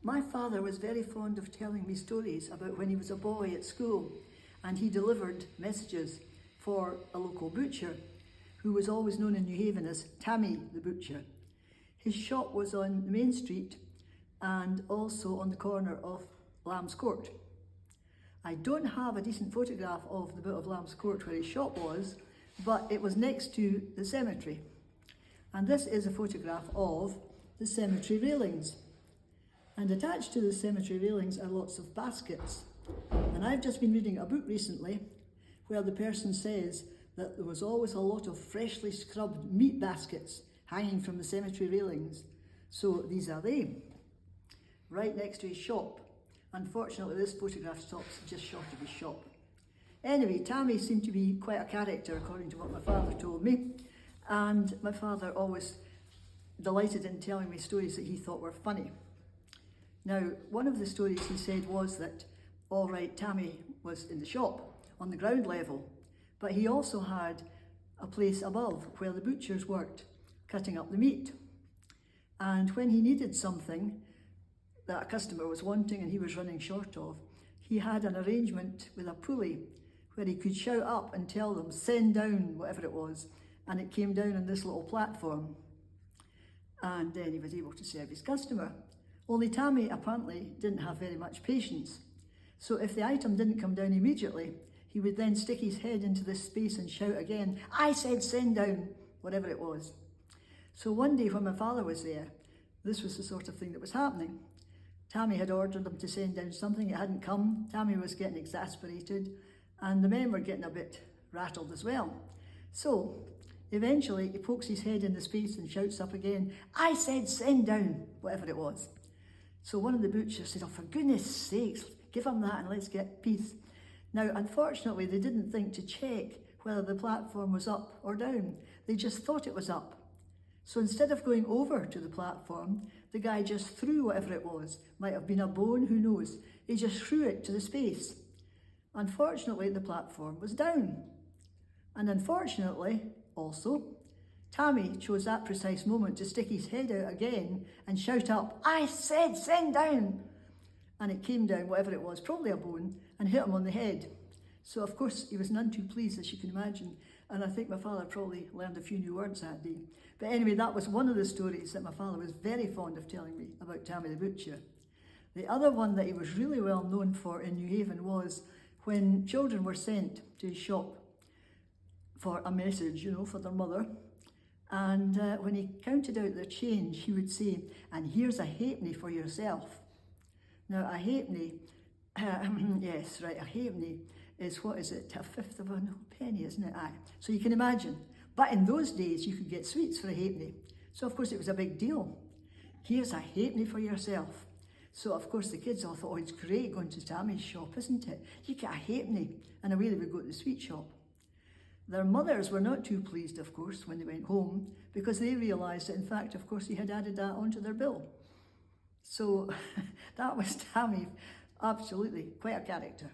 My father was very fond of telling me stories about when he was a boy at school and he delivered messages for a local butcher who was always known in New Haven as Tammy the Butcher. His shop was on the main street and also on the corner of Lamb's Court. I don't have a decent photograph of the bit of Lamb's Court where his shop was, but it was next to the cemetery. And this is a photograph of the cemetery railings. And attached to the cemetery railings are lots of baskets. And I've just been reading a book recently where the person says that there was always a lot of freshly scrubbed meat baskets hanging from the cemetery railings. So these are they, right next to his shop. Unfortunately, this photograph stops just short of his shop. Anyway, Tammy seemed to be quite a character, according to what my father told me. And my father always delighted in telling me stories that he thought were funny. Now, one of the stories he said was that, all right, Tammy was in the shop on the ground level, but he also had a place above where the butchers worked, cutting up the meat. And when he needed something that a customer was wanting and he was running short of, he had an arrangement with a pulley where he could shout up and tell them, send down whatever it was, and it came down on this little platform. And then he was able to serve his customer. Only Tammy apparently didn't have very much patience. So if the item didn't come down immediately, he would then stick his head into this space and shout again, I said send down, whatever it was. So one day when my father was there, this was the sort of thing that was happening. Tammy had ordered them to send down something, it hadn't come. Tammy was getting exasperated and the men were getting a bit rattled as well. So eventually he pokes his head in the space and shouts up again, I said send down, whatever it was. So one of the butchers said, oh, for goodness sakes, give him that and let's get peace. Now, unfortunately, they didn't think to check whether the platform was up or down. They just thought it was up. So instead of going over to the platform, the guy just threw whatever it was. Might have been a bone, who knows. He just threw it to the space. Unfortunately, the platform was down. And unfortunately, also, Tammy chose that precise moment to stick his head out again and shout up, I said send down! And it came down, whatever it was, probably a bone, and hit him on the head. So of course he was none too pleased, as you can imagine, and I think my father probably learned a few new words that day. But anyway, that was one of the stories that my father was very fond of telling me about Tammy the Butcher. The other one that he was really well known for in New Haven was when children were sent to his shop for a message, for their mother. And when he counted out their change, he would say, and here's a halfpenny for yourself. Now, a halfpenny, yes, right, a halfpenny is, what is it, a fifth of a penny, isn't it? Aye. So you can imagine. But in those days, you could get sweets for a halfpenny. So, of course, it was a big deal. Here's a halfpenny for yourself. So, of course, the kids all thought, oh, it's great going to Tammy's shop, isn't it? You get a halfpenny. And away they would go to the sweet shop. Their mothers were not too pleased, of course, when they went home, because they realised that, in fact, of course, he had added that onto their bill. So that was Tammy, absolutely, quite a character.